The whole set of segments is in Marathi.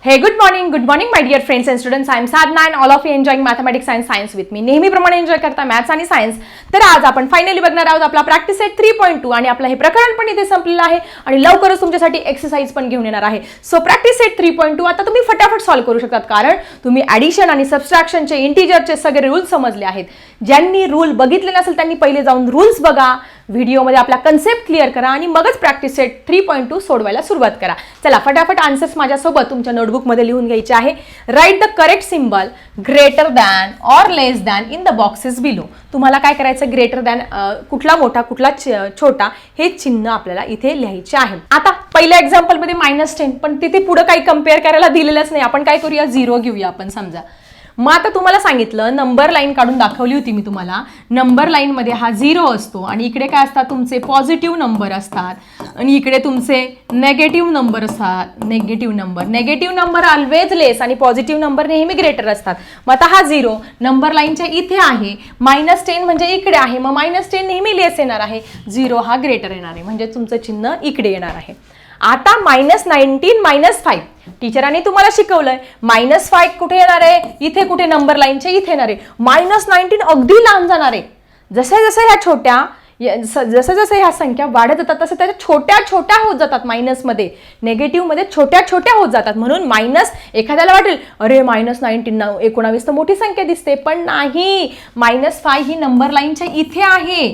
Hey, good morning, my dear friends and students. I am Sadhna and all of you enjoying mathematics and science with me. नेहमीप्रमाणे एन्जॉय करता मॅथ्स आणि सायन्स. तर आज आपण फायनली बघणार आहोत आपला प्रॅक्टिस सेट 3.2 आणि आपलं हे प्रकरण पण इथे संपलेलं आहे आणि लवकरच तुमच्यासाठी एक्सरसाइज पण घेऊन येणार आहे. सो प्रॅक्टिस सेट 3.2 आता तुम्ही फटाफट सॉल्व्ह करू शकतात कारण तुम्ही ॲडिशन आणि सबट्रॅक्शनचे इंटिजरचे सगळे रूल्स समजले आहेत. ज्यांनी रूल बघितले नसेल त्यांनी पहिले जाऊन रूल्स बघा, व्हिडिओमध्ये आपला कन्सेप्ट क्लिअर करा आणि मगच प्रॅक्टिस सेट 3.2 सोडवायला सुरुवात करा. चला फटाफट आन्सर्स माझ्यासोबत तुमच्या नोटबुकमध्ये लिहून घ्यायचे आहे. Write the correct symbol greater than or less than in the boxes below. तुम्हाला काय करायचं, ग्रेटर दॅन कुठला मोठा कुठला छोटा हे चिन्ह आपल्याला इथे लिहायचे आहे. आता पहिल्या एक्झाम्पलमध्ये -10 पण तिथे पुढे काही कम्पेअर करायला दिलेलंच नाही. आपण काय करूया, 0 घेऊया आपण समजा. मग आता तुम्हाला सांगितलं नंबर लाईन काढून दाखवली होती मी तुम्हाला. नंबर लाईनमध्ये हा 0 असतो आणि इकडे काय असतात तुमचे पॉझिटिव्ह नंबर असतात आणि इकडे तुमचे नेगेटिव्ह नंबर असतात. नेगेटिव्ह नंबर ऑलवेज लेस आणि पॉझिटिव्ह नंबर नेहमी ग्रेटर असतात. मग आता हा 0 नंबर लाईनच्या इथे आहे, -10 म्हणजे इकडे आहे, मग -10 नेहमी लेस येणार आहे, 0 हा ग्रेटर येणार आहे, म्हणजे तुमचं चिन्ह इकडे येणार आहे. आता -19 -5 टीचरांनी तुम्हाला शिकवलंय -5 कुठे येणार आहे, इथे कुठे नंबर लाईनच्या इथे येणार आहे. -19 अगदी लांब जाणार आहे. जसे जसं ह्या संख्या वाढत जातात तसं त्याच्या छोट्या छोट्या होत जातात. मायनसमध्ये नेगेटिव्हमध्ये छोट्या छोट्या होत जातात. म्हणून मायनस एखाद्याला वाटेल अरे -19 तर मोठी संख्या दिसते, पण नाही. -5 ही नंबर लाईनच्या इथे आहे.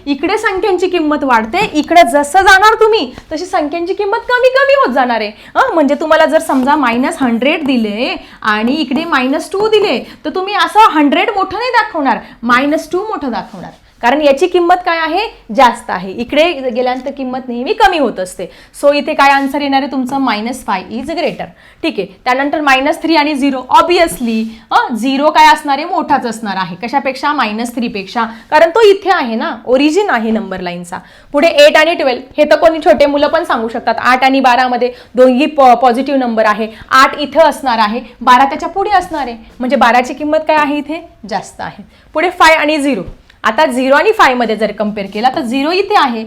इकडे संख्यांची किंमत वाढते, इकडे जसं जाणार तुम्ही तशी संख्यांची किंमत कमी कमी होत जाणार आहे. म्हणजे तुम्हाला जर समजा -100 दिले आणि इकडे -2 दिले तर तुम्ही असं 100 मोठं नाही दाखवणार, -2 मोठं दाखवणार, कारण याची किंमत काय आहे, जास्त आहे. इकडे गेल्यानंतर किंमत नेहमी कमी होत असते. सो इथे काय आन्सर येणार आहे तुमचं, -5 इज ग्रेटर. ठीक आहे. त्यानंतर -3 आणि 0 ऑब्विसली 0 काय असणार आहे, मोठाच असणार आहे. कशापेक्षा, -3 पेक्षा, कारण तो इथे आहे ना, ओरिजिन आहे नंबर लाईनचा. पुढे 8 आणि 12 हे तर कोणी छोटे मुलं पण सांगू शकतात. 8 आणि 12 मध्ये दोन्ही पॉझिटिव्ह नंबर आहे. 8 इथे असणार आहे, 12 त्याच्या पुढे असणार आहे, म्हणजे 12ची किंमत काय आहे, इथे जास्त आहे. पुढे 5 आणि 0. आता 0 आणि 5 मध्ये जर कम्पेअर केला तर 0 इथे आहे,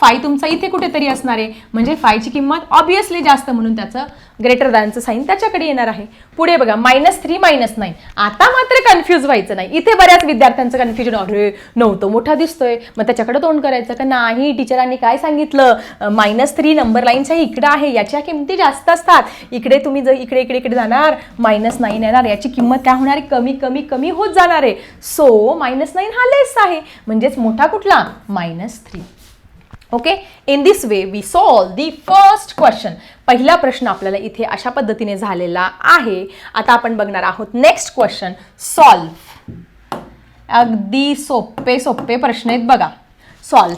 5 तुमचा इथे कुठेतरी असणार आहे, म्हणजे 5ची किंमत ऑब्विसली जास्त, म्हणून त्याचं ग्रेटर दॅनचं साईन त्याच्याकडे येणार आहे. पुढे बघा -3 -9. आता मात्र कन्फ्यूज व्हायचं नाही. इथे बऱ्याच विद्यार्थ्यांचं कन्फ्युजन, अरे 9 तो मोठा दिसतोय, मग त्याच्याकडे तोंड करायचं का नाही. टीचरांनी काय सांगितलं, -3 नंबर लाईनच्या इकडे आहे, याच्या किमती जास्त असतात. इकडे तुम्ही जर इकडे जाणार -9 येणार, याची किंमत काय होणार आहे, कमी कमी कमी होत जाणार आहे. सो -9 हा लेस आहे, म्हणजेच मोठा कुठला, -3. Okay. In this way we solve the first question. पहिला प्रश्न आपल्याला इथे अशा पद्धतीने झालेला आहे. आता आपण बघणार आहोत नेक्स्ट क्वेश्चन सॉल्व. अगदी सोपे प्रश्न आहेत बघा. सॉल्व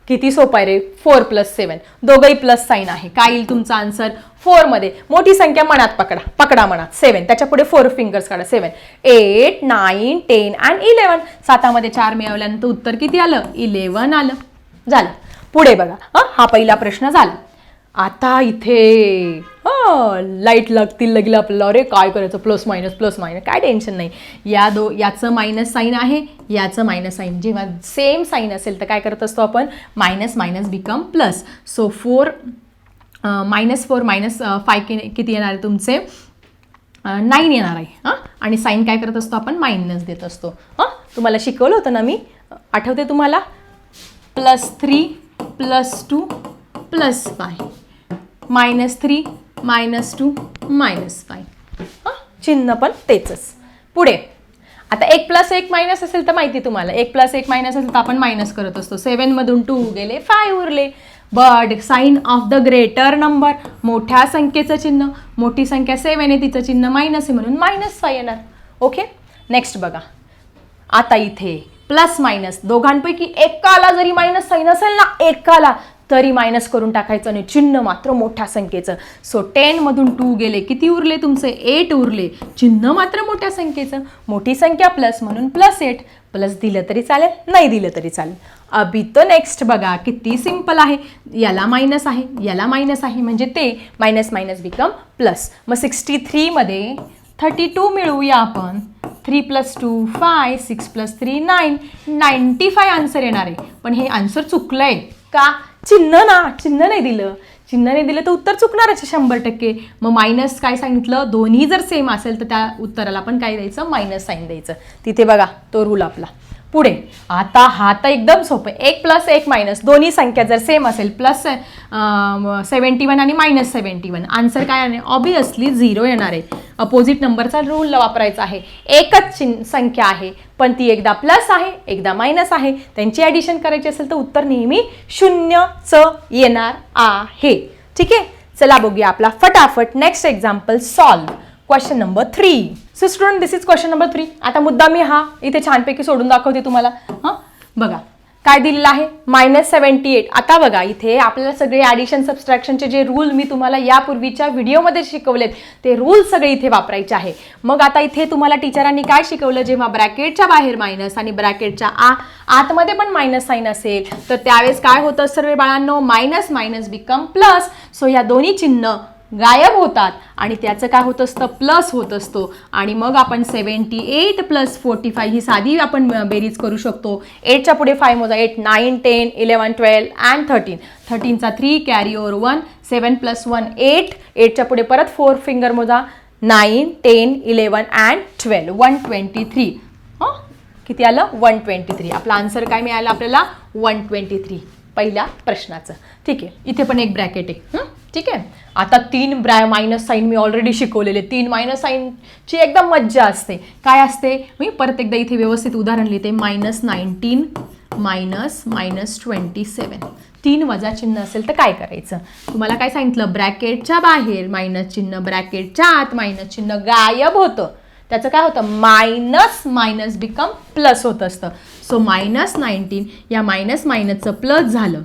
किती सोपं आहे रे, 4 + 7 दोघंही प्लस साईन आहे. काय येईल तुमचा आन्सर, 4 मध्ये मोठी संख्या मनात पकडा मनात 7, त्याच्या पुढे 4 फिंगर्स काढा. 7 8 9 10 and 11. 7 मध्ये 4 मिळवल्यानंतर उत्तर किती आलं, 11 आलं. झालं. पुढे बघा, हा पहिला प्रश्न झाला. आता इथे लाईट लागतील आपल्याला, अरे काय करायचं, प्लस मायनस काय टेन्शन नाही. याचं मायनस साईन आहे, याचं मायनस साईन. जेव्हा सेम साईन असेल तर काय करत असतो आपण, मायनस बिकम प्लस. सो 4 -5 किती येणार आहे तुमचे, 9 येणार आहे. आणि साईन काय करत असतो आपण, मायनस देत असतो. तुम्हाला शिकवलं होतं ना मी, आठवते तुम्हाला, +3 +2 +5 -3 -2 -5. चिन्ह पण तेचच. पुढे आता 1 + 1 मायनस असेल तर माहिती तुम्हाला, 1 + 1 मायनस असेल तर आपण मायनस करत असतो. 7 मधून 2 गेले, 5 उरले. But sign of the greater number, मोठ्या संख्येचं चिन्ह, मोठी संख्या 7 आहे, तिचं चिन्ह मायनस आहे, म्हणून -5 येणार. ओके. नेक्स्ट बघा. आता इथे प्लस मायनस दोघांपैकी एकाला जरी मायनस साईन असेल ना, एकाला तरी मायनस करून टाकायचं आणि चिन्ह मात्र मोठ्या संख्येचं. सो 10 मधून 2 गेले, किती उरले तुमचे, 8 उरले, चिन्ह मात्र मोठ्या संख्येचं, मोठी संख्या प्लस म्हणून +8. प्लस दिलं तरी चालेल, नाही दिलं तरी चालेल. अभी तो नेक्स्ट बघा, किती सिंपल आहे. याला मायनस आहे, याला मायनस आहे, म्हणजे ते मायनस बिकम प्लस. मग 63 मध्ये 32 मिळवूया आपण. 3 + 2 5 6 + 3 9 95 आन्सर येणार आहे. पण हे आन्सर चुकलंय. का? चिन्ह नाही दिलं. चिन्ह नाही दिलं तर उत्तर चुकणारच 100%. मग मायनस काय सांगितलं, दोन्ही जर सेम असेल तर त्या उत्तराला पण काय द्यायचं, मायनस साईन द्यायचं. तिथे बघा तो रूल आपला. पुढे आता हा तर एकदम सोपं आहे. 1 + 1 मायनस, दोन्ही संख्या जर सेम असेल प्लस 71 आणि -71, आन्सर काय आहे, ऑब्वियसली 0 येणार आहे. अपोजिट नंबरचा रूल वापरायचा आहे. एकच संख्या आहे पण ती एकदा प्लस आहे एकदा मायनस आहे, त्यांची ॲडिशन करायची असेल तर उत्तर नेहमी 0च येणार आहे. ठीक आहे, चला बघूया आपला फटाफट next example solve. Question number 3. So student, this is question number 3. आता मुद्दा मी हा इथे छानपैकी सोडून दाखवते तुम्हाला. हां बघा काय दिलेलं आहे, -78. आता बघा इथे आपल्याला सगळे ॲडिशन सबस्ट्रॅक्शनचे जे रूल मी तुम्हाला यापूर्वीच्या व्हिडिओमध्ये शिकवलेत ते रूल सगळे इथे वापरायचे आहे. मग आता इथे तुम्हाला टीचरांनी काय शिकवलं, जेव्हा ब्रॅकेटच्या बाहेर मायनस आणि ब्रॅकेटच्या आतमध्ये पण मायनस साईन असेल तर त्यावेळेस काय होतं सर्व बाळांनो, minus minus become plus. So या दोन्ही चिन्ह गायब होतात आणि त्याचं काय होत असतं, प्लस होत असतो. आणि मग आपण 78 + 45 ही साधी आपण बेरीज करू शकतो. 8च्या पुढे 5 मोजा, 8, 9, 10, 11, 12 अँड 13. 13चा 3 carry over 1, 7 + 1 8. 8च्या पुढे परत 4 फिंगर मोजा, 9, 10, 11 अँड 12, 123. किती आलं, 123. आपला आन्सर काय मिळाला आपल्याला, 123 पहिल्या प्रश्नाचं. ठीक आहे, इथे पण एक ब्रॅकेट आहे. ठीक आहे, आता 3 मायनस साईन मी ऑलरेडी शिकवलेले. 3 मायनस साईनची एकदम मज्जा असते. काय असते, मी परत एकदा इथे व्यवस्थित उदाहरण लिहिते. -19 -27. 3 वजा चिन्ह असेल तर काय करायचं, तुम्हाला काय सांगितलं, ब्रॅकेटच्या बाहेर मायनस चिन्ह, ब्रॅकेटच्या आत मायनस चिन्ह गायब होतं. त्याचं काय होतं, मायनस मायनस बिकम प्लस होत असतं. सो -19 या मायनस मायनसचं प्लस झालं.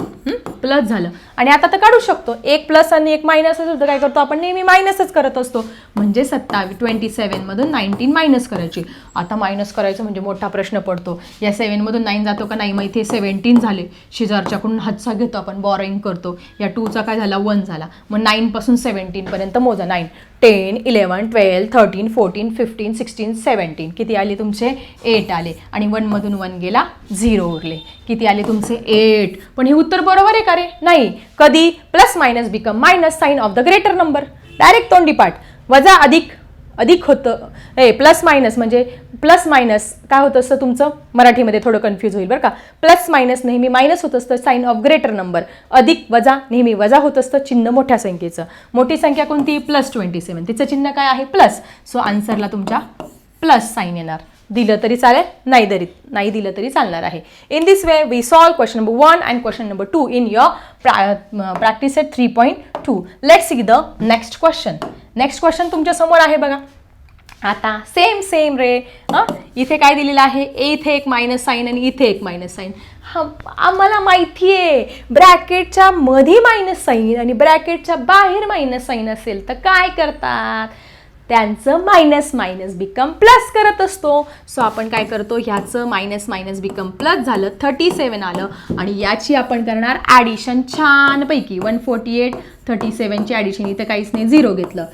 प्लस झालं आणि आता तर काढू शकतो. 1 प्लस आणि 1 मायनस असेल तर काय करतो आपण, नेहमी मायनसच करत असतो. म्हणजे 27 मधून 19 मायनस करायची. आता मायनस करायचं म्हणजे मोठा प्रश्न पडतो. या 7 मधून 9 जातो का नाही, मग इथे 17 झाले. शेजारच्याकडून हातचा घेतो आपण, बॉरोइंग करतो. या 2चा काय झाला, 1 झाला. मग 9 पासून 17 पर्यंत मोजा. 9, 10, 11, 12, 13, 14, 15, 16, 17. किती आले तुमचे, 8 आले. आणि 1 मधून 1 गेला, 0 उरले. किती आले तुमचे, 8. पण हे उत्तर बरोबर आहे का रे, नाही. कधी, plus minus become minus, sign of the greater number. Direct तोंडी पाठ. वजा अधिक होतं, प्लस मायनस म्हणजे प्लस मायनस काय होत असतं तुमचं, मराठीमध्ये थोडं कन्फ्यूज होईल बरं का. प्लस मायनस नेहमी मायनस होत असतं, साइन ऑफ ग्रेटर नंबर. अधिक वजा नेहमी वजा होत असतं, चिन्ह मोठ्या संख्येचं. मोठी संख्या कोणती, +27, तिचं चिन्ह काय आहे, प्लस. सो आन्सरला तुमच्या प्लस साइन येणार. दिलं तरी चालेल, नाही दिलं तरी चालणार आहे. In this way we solve question number 1 and question number 2 in your practice set 3.2. Let's see the next question. Next question तुमच्या समोर आहे बघा. आता सेम रे. इथे काय दिलेलं आहे, इथे एक मायनस साईन आणि इथे एक मायनस साईन. आम्हाला माहिती आहे ब्रॅकेटच्या मध्ये मायनस साईन आणि ब्रॅकेटच्या बाहेर मायनस साईन असेल तर काय करतात, त्यांचं मायनस मायनस बिकम प्लस करत असतो. सो आपण काय करतो, ह्याचं मायनस मायनस बिकम प्लस झालं, 37 आलं. आणि याची आपण करणार ॲडिशन छानपैकी. 148, 37ची ॲडिशन, इथं काहीच नाही, 0 घेतलं.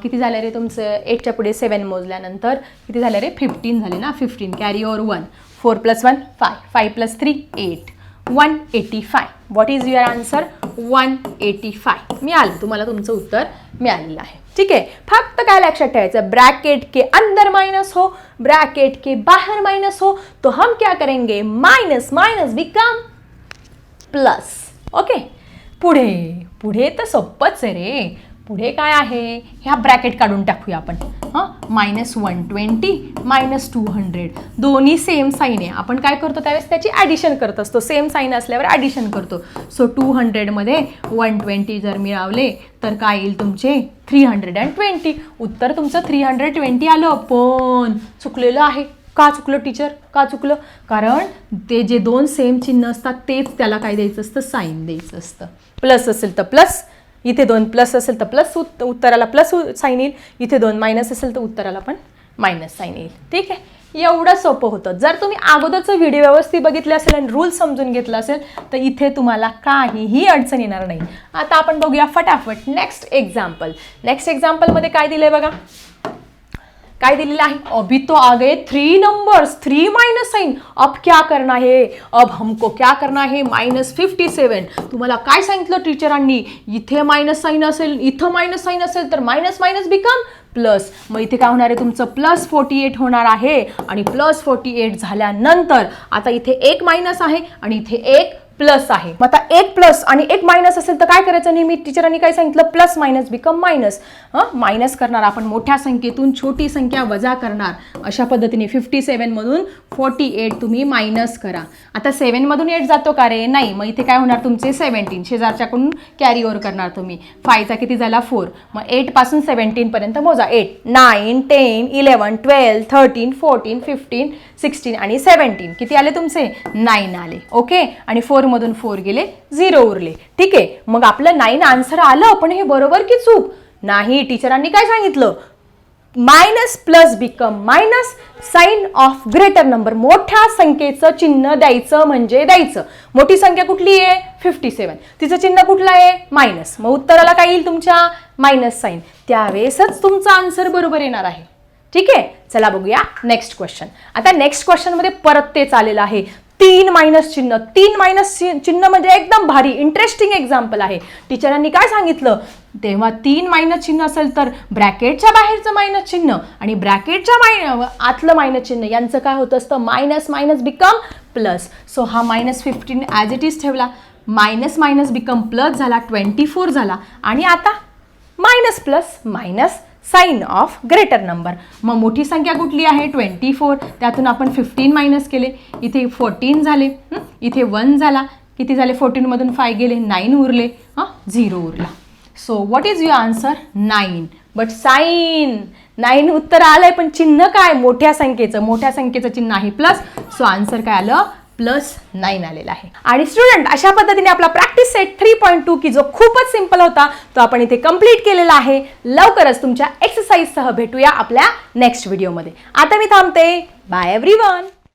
किती झालं रे तुमचं, 8च्या पुढे 7 मोजल्यानंतर किती झालं रे, 15 झाले ना. 15 carry over 1, 4 + 1 5, 5 + 3 8, 185. What is your answer, 185 मिळालं. तुम्हाला तुमचं उत्तर मिळालेलं आहे. ठीक है, फक्त काय लक्षात ठेवायचं, ब्रैकेट के अंदर माइनस हो, ब्रैकेट के बाहर माइनस हो, तो हम क्या करेंगे, minus minus become plus. Okay, पुढे पुढे तर सोपंच आहे रे. पुढे काय आहे, ह्या ब्रॅकेट काढून टाकूया आपण. -120 -200 दोन्ही सेम साईन आहे. आपण काय करतो त्यावेळेस त्याची ॲडिशन करत असतो. सेम साईन असल्यावर ॲडिशन करतो. सो 200 मध्ये 120 जर मिळवले तर काय येईल तुमचे 320. उत्तर तुमचं 320 आलं. पण चुकलेलं आहे. का चुकलं टीचर, का चुकलं, कारण ते जे दोन सेम चिन्ह असतात तेच त्याला काय द्यायचं असतं, साईन द्यायचं असतं. प्लस असेल तर प्लस, इथे 2 प्लस असेल तर प्लस उत्तराला प्लस साईन येईल. इथे 2 मायनस असेल तर उत्तराला पण मायनस साईन येईल. ठीक आहे, एवढं सोपं होतं. जर तुम्ही अगोदरचं व्हिडिओ व्यवस्थित बघितले असेल आणि रूल समजून घेतला असेल तर इथे तुम्हाला काहीही अडचण येणार नाही. आता आपण बघूया फटाफट नेक्स्ट एक्झाम्पल. नेक्स्ट एक्झाम्पलमध्ये काय दिलंय बघा, काय दिलेलं आहे, अभी तो आ गए 3 नंबर्स, 3 माइनस साइन, अब क्या करना है, अब हमको क्या करना है, -57. तुम्हाला काय सांगितलं टीचरांनी, इथे मायनस साइन असेल, इथं मायनस साइन असेल तर मायनस मायनस बिकम प्लस. मग इथे काय होणार आहे तुमचं +48 होणार आहे. आणि +48 झाल्यानंतर आता इथे एक मायनस आहे आणि इथे एक प्लस आहे. मग आता एक प्लस आणि एक मायनस असेल तर काय करायचं, नेहमी टीचरांनी काय सांगितलं, plus minus become minus. Minus करणार आपण, मोठ्या संख्येतून छोटी संख्या वजा करणार. अशा पद्धतीने 57 मधून 48 तुम्ही मायनस करा. आता 7 मधून 8 जातो का रे, नाही. मग इथे काय होणार तुमचे 17, शेजारच्याकडून कॅरी ओव्हर करणार तुम्ही. 5 चा किती झाला 4. मग 8 पासून 17 पर्यंत मोजा. 8, 9, 10, 11, 12, 13, 14, 15, 16 आणि 17 किती आले तुमचे, 9 आले. ओके. आणि 4 मधून 4 गेले, 0 उरले. ठीक आहे. मग आपलं 9 आन्सर आलं. पण हे बरोबर की चूक, नाही. टीचरांनी काय सांगितलं, minus plus become minus, sign of greater number. मोठ्या संख्येचं चिन्ह द्यायचं म्हणजे द्यायचं. मोठी संख्या कुठली आहे, 57, तिचं चिन्ह कुठलं आहे, मायनस. मग उत्तराला काय येईल तुमच्या, मायनस साइन. त्यावेळेसच तुमचा आन्सर बरोबर येणार आहे. ठीक आहे. चला बघूया नेक्स्ट क्वेश्चन. आता नेक्स्ट क्वेश्चन मध्ये परत तेच आलेलं आहे, 3 मायनस चिन्ह. 3 मायनस चिन्ह म्हणजे एकदम भारी इंटरेस्टिंग एक्झाम्पल आहे. टीचरांनी काय सांगितलं, तेव्हा 3 मायनस चिन्ह असेल तर ब्रॅकेटच्या बाहेरचं मायनस चिन्ह आणि ब्रॅकेटच्या आतलं मायनस चिन्ह यांचं काय होत असतं, minus minus become plus. So हा -15 ॲज इट इज ठेवला, मायनस मायनस बिकम प्लस झाला, 24 झाला. आणि आता minus plus minus, sign of greater number. मग मोठी संख्या कुठली आहे, 24. त्यातून आपण 15 मायनस केले, इथे 14 झाले, इथे 1 झाला, किती झाले, 14 मधून 5 गेले, 9 उरले, 0 उरला. So what is your answer, 9. But sign 9 उत्तर आलंय, पण चिन्ह काय, मोठ्या संख्येचं चिन्ह आहे प्लस. सो आन्सर काय आलं, +9 आलेला आहे. आणि स्टुडंट अशा पद्धतीने आपला प्रॅक्टिस सेट 3.2 की जो खूपच सिंपल होता तो आपण इथे कंप्लीट केलेला आहे. लवकरच तुमच्या एक्सरसाइज सह भेटूया आपल्या नेक्स्ट व्हिडिओमध्ये. आता मी थांबते. Bye everyone.